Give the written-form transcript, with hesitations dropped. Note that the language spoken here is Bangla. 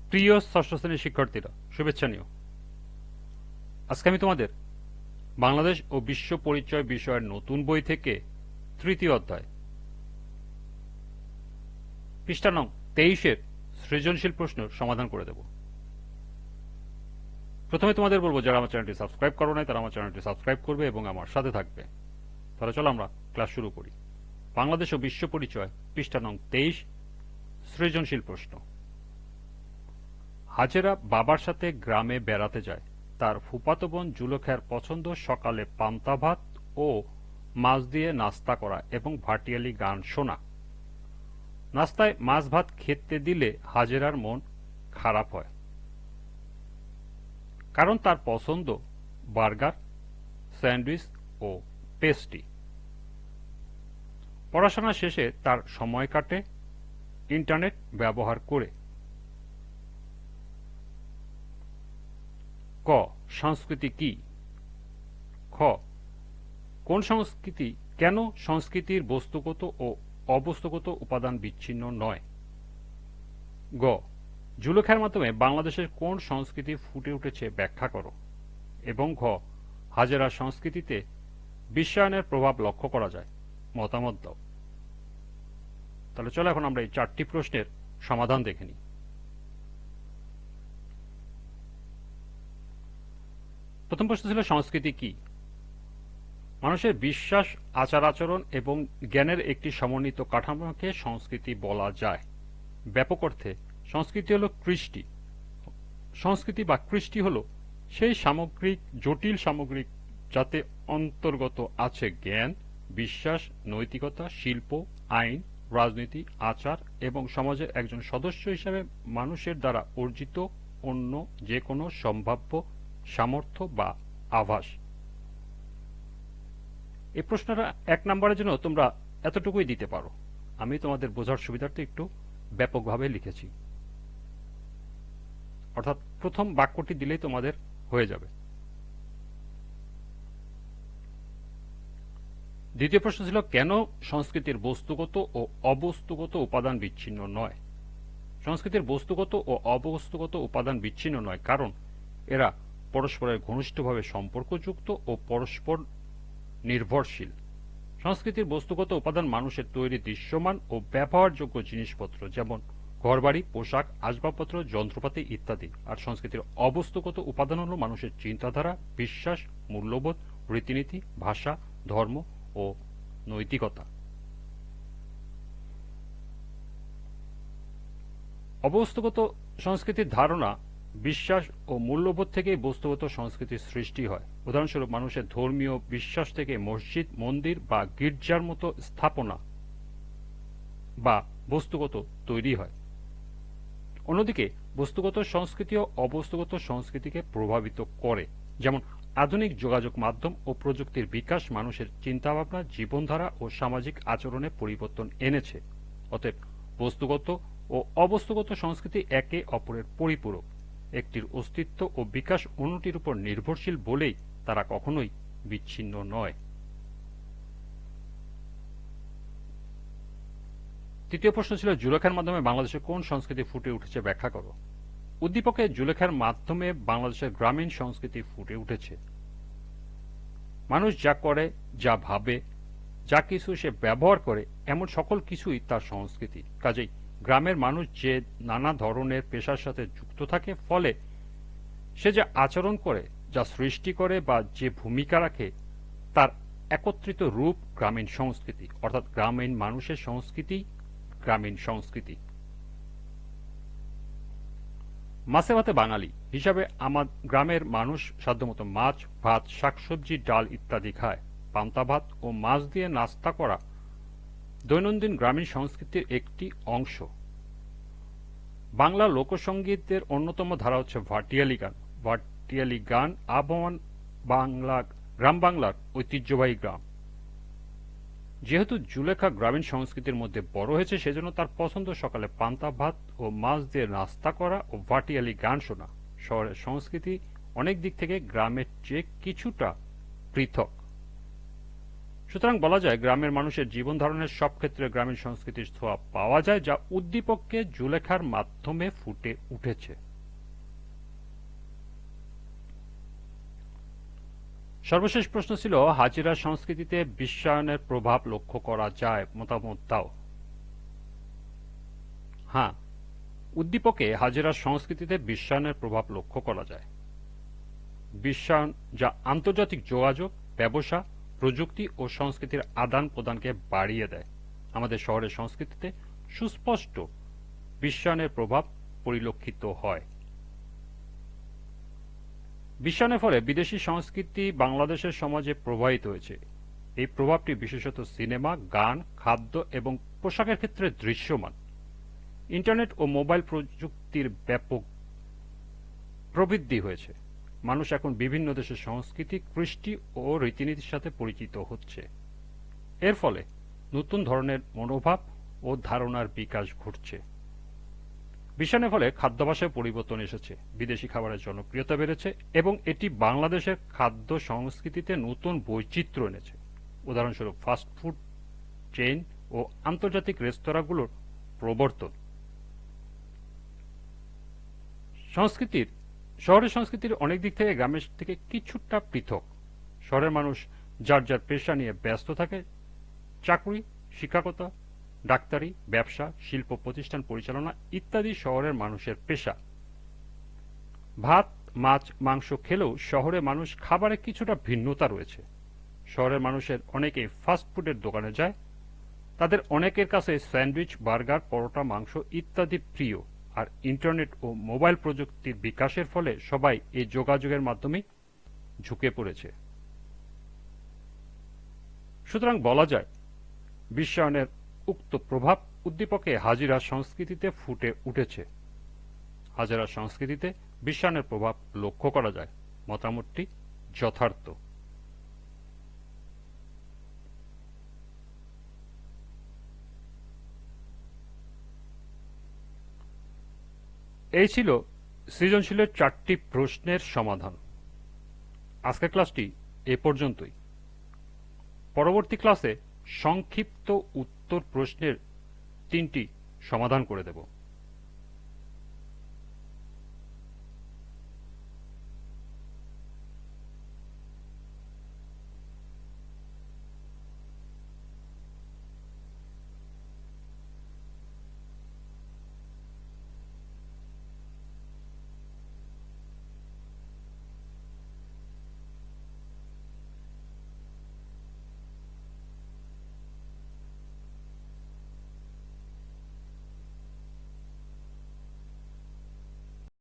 প্রিয় ষষ্ঠ শ্রেণীর শিক্ষার্থীরা, শুভেচ্ছা নিও। আজকে আমি তোমাদের বাংলাদেশ ও বিশ্ব পরিচয় বিষয়ের নতুন বই থেকে তৃতীয় অধ্যায় পৃষ্ঠা নং 23-এর সৃজনশীল প্রশ্নের সমাধান করে দেব। প্রথমে তোমাদের বলবো, যারা আমার চ্যানেলটি সাবস্ক্রাইব করো নাই তারা আমার চ্যানেলটি সাবস্ক্রাইব করবে এবং আমার সাথে থাকবে। তাহলে চলো আমরা ক্লাস শুরু করি। বাংলাদেশ ও বিশ্ব পরিচয় পৃষ্ঠা নং 23, সৃজনশীল প্রশ্ন। হাজেরা বাবার সাথে গ্রামে বেড়াতে যায়। তার ফুফাতো বোন জুলেখার পছন্দ সকালে পান্তা ভাত ও মাছ দিয়ে নাস্তা করা এবং ভাটিয়ালি গান শোনা। নাস্তায় মাছ ভাত খেতে দিলে হাজেরার মন খারাপ হয়, কারণ তার পছন্দ বার্গার, স্যান্ডউইচ ও পেস্ট্রি। পড়াশোনা শেষে তার সময় কাটে ইন্টারনেট ব্যবহার করে। ক. সংস্কৃতি কি? খ. কোন সংস্কৃতি কেন সংস্কৃতির বস্তুগত ও অবস্তুগত উপাদান বিচ্ছিন্ন নয়? গ. জুলেখার মাধ্যমে বাংলাদেশের কোন সংস্কৃতি ফুটে উঠেছে ব্যাখ্যা করো। এবং ঘ. হাজেরা সংস্কৃতিতে বিশ্বায়নের প্রভাব লক্ষ্য করা যায়, মতামত দাও। তাহলে চলো এখন আমরা এই 4টি প্রশ্নের সমাধান দেখে নিই। প্রথম প্রশ্ন ছিল সংস্কৃতি কি? মানুষের বিশ্বাস, আচার আচরণ এবং জ্ঞানের একটি সমন্বিত কাঠামোকে সংস্কৃতি বলা যায়। ব্যাপক অর্থে সংস্কৃতি হল কৃষ্টি। সংস্কৃতি বা কৃষ্টি হল সেই সামগ্রিক জটিল সামগ্রিক যাতে অন্তর্গত আছে জ্ঞান, বিশ্বাস, নৈতিকতা, শিল্প, আইন, রাজনীতি, আচার এবং সমাজের একজন সদস্য হিসাবে মানুষের দ্বারা অর্জিত অন্য যে কোনো সম্ভাব্য সামর্থ্য বা আভাস। এই প্রশ্নটা 1 নম্বরের জন্য তোমরা এতটুকুই দিতে পারো। আমি তোমাদের বোঝার সুবিধার্থে একটু ব্যাপকভাবে লিখেছি, অর্থাৎ প্রথম বাক্যটি দিলেই তোমাদের হয়ে যাবে। দ্বিতীয় প্রশ্ন ছিল কেন সংস্কৃতির বস্তুগত ও অবস্তুগত উপাদান বিচ্ছিন্ন নয়? সংস্কৃতির বস্তুগত ও অবস্তুগত উপাদান বিচ্ছিন্ন নয় কারণ এরা পরস্পরের ঘনিষ্ঠভাবে সম্পর্কযুক্ত ও পরস্পর নির্ভরশীল। সংস্কৃতির বস্তুগত উপাদান মানুষের তৈরি দৃশ্যমান ও ব্যবহারযোগ্য জিনিসপত্র, যেমন ঘরবাড়ি, পোশাক, আসবাবপত্র, যন্ত্রপাতি ইত্যাদি। আর সংস্কৃতির অবস্তুগত উপাদান হল মানুষের চিন্তাধারা, বিশ্বাস, মূল্যবোধ, রীতিনীতি, ভাষা, ধর্ম ও নৈতিকতা। অবস্তুগত সংস্কৃতির ধারণা, বিশ্বাস ও মূল্যবোধ থেকেই বস্তুগত সংস্কৃতির সৃষ্টি হয়। উদাহরণস্বরূপ মানুষের ধর্মীয় বিশ্বাস থেকে মসজিদ, মন্দির বা গির্জার মতো স্থাপনা বা বস্তুগত তৈরি হয়। অন্যদিকে বস্তুগত সংস্কৃতিও অবস্তুগত সংস্কৃতিকে প্রভাবিত করে, যেমন আধুনিক যোগাযোগ মাধ্যম ও প্রযুক্তির বিকাশ মানুষের চিন্তাভাবনা, জীবনধারা ও সামাজিক আচরণে পরিবর্তন এনেছে। অতএব বস্তুগত ও অবস্তুগত সংস্কৃতি একে অপরের পরিপূরক। একটির অস্তিত্ব ও বিকাশ অন্যটির উপর নির্ভরশীল বলেই তারা কখনোই বিচ্ছিন্ন নয়। তৃতীয় প্রশ্ন ছিল জুলেখার মাধ্যমে বাংলাদেশের কোন সংস্কৃতি ফুটে উঠেছে ব্যাখ্যা করো। উদ্দীপকে জুলেখার মাধ্যমে বাংলাদেশের গ্রামীণ সংস্কৃতি ফুটে উঠেছে। মানুষ যা করে, যা ভাবে, যা কিছু সে ব্যবহার করে, এমন সকল কিছুই তার সংস্কৃতি। কাজেই গ্রামের মানুষ যে নানা ধরনের পেশার সাথে যুক্ত থাকে, ফলে সে যা আচরণ করে, যা সৃষ্টি করে বা যে ভূমিকা রাখে, তার একত্রিত রূপ গ্রামীণ সংস্কৃতি। অর্থাৎ গ্রামীণ মানুষের সংস্কৃতি গ্রামীণ সংস্কৃতি। মাছে ভাতে বাঙালি হিসাবে আমার গ্রামের মানুষ সাধ্যমতো মাছ, ভাত, শাকসবজি, ডাল ইত্যাদি খায়। পান্তা ভাত ও মাছ দিয়ে নাস্তা করা দৈনন্দিন গ্রামীণ সংস্কৃতির একটি অংশ। বাংলা লোকসঙ্গীতের অন্যতম ধারা হচ্ছে ভাটিয়ালি গান। ভাটিয়ালি গান আবহমান গ্রাম বাংলার ঐতিহ্যবাহী গান। যেহেতু জুলেখা গ্রামীণ সংস্কৃতির মধ্যে বড় হয়েছে, সেজন্য তার পছন্দ সকালে পান্তা ভাত ও মাছ দিয়ে নাস্তা করা ও ভাটিয়ালি গান শোনা। শহরের সংস্কৃতি অনেক দিক থেকে গ্রামের চেয়ে কিছুটা পৃথক। সুতরাং বলা যায় গ্রামের মানুষের জীবন ধারণের সব ক্ষেত্রে গ্রামীণ সংস্কৃতির ছোঁয়া পাওয়া যায়, যা উদ্দীপককে জুলেখার মাধ্যমে ফুটে উঠেছে। সর্বশেষ প্রশ্ন ছিল, হাজিরা সংস্কৃতিতে বিশ্বায়নের প্রভাব লক্ষ্য করা যায়, মতামত দাও। হ্যাঁ, উদ্দীপকে হাজিরা সংস্কৃতিতে বিশ্বায়নের প্রভাব লক্ষ্য করা যায়। বিশ্বায়ন, যা আন্তর্জাতিক যোগাযোগ, ব্যবসা, প্রযুক্তি ও সংস্কৃতির আদান প্রদানকে বাড়িয়ে দেয়। আমাদের শহরের সংস্কৃতিতে সুস্পষ্ট বিশ্বায়নের প্রভাব পরিলক্ষিত হয়। বিশ্বায়নের ফলে বিদেশি সংস্কৃতি বাংলাদেশের সমাজে প্রবাহিত হয়েছে। এই প্রভাবটি বিশেষত সিনেমা, গান, খাদ্য এবং পোশাকের ক্ষেত্রে দৃশ্যমান। ইন্টারনেট ও মোবাইল প্রযুক্তির ব্যাপক প্রবৃদ্ধি হয়েছে। মানুষ এখন বিভিন্ন দেশের সংস্কৃতি, কৃষ্টি ও রীতিনীতির সাথে পরিচিত হচ্ছে। এর ফলে নতুন ধরনের মনোভাব ও ধারণার বিকাশ ঘটছে। বিশ্বায়নের ফলে খাদ্যাভ্যাসে পরিবর্তন এসেছে, বিদেশি খাবারের জনপ্রিয়তা বেড়েছে এবং এটি বাংলাদেশের খাদ্য সংস্কৃতিতে নতুন বৈচিত্র্য এনেছে। উদাহরণস্বরূপ ফাস্ট ফুড চেইন ও আন্তর্জাতিক রেস্তোরাঁগুলোর প্রবর্তন। শহরের সংস্কৃতির অনেক দিক থেকে গ্রামের থেকে কিছুটা পৃথক। শহরের মানুষ যার যার পেশা নিয়ে ব্যস্ত থাকে। চাকরি, শিক্ষকতা, ডাক্তারি, ব্যবসা, শিল্প প্রতিষ্ঠান পরিচালনা ইত্যাদি শহরের মানুষের পেশা। ভাত, মাছ, মাংস খেলেও শহরে মানুষ খাবারে কিছুটা ভিন্নতা রয়েছে। শহরের মানুষের অনেকেই ফাস্ট ফুডের দোকানে যায়। তাদের অনেকের কাছে স্যান্ডউইচ, বার্গার, পরোটা, মাংস ইত্যাদি প্রিয়। আর ইন্টারনেট ও মোবাইল প্রযুক্তির বিকাশের ফলে সবাই এই যোগাযোগের মাধ্যমে ঝুঁকে পড়েছে। সুতরাং বলা যায়, বিশ্বায়নের উক্ত প্রভাব উদ্দীপকে হাজিরা সংস্কৃতিতে ফুটে উঠেছে। হাজিরা সংস্কৃতিতে বিশ্বায়নের প্রভাব লক্ষ্য করা যায়। মতামতটি যথার্থ। এই ছিল সৃজনশীলের 4টি প্রশ্নের সমাধান। আজকের ক্লাসটি এ পর্যন্তই। পরবর্তী ক্লাসে সংক্ষিপ্ত উত্তর প্রশ্নের 3টি সমাধান করে দেব।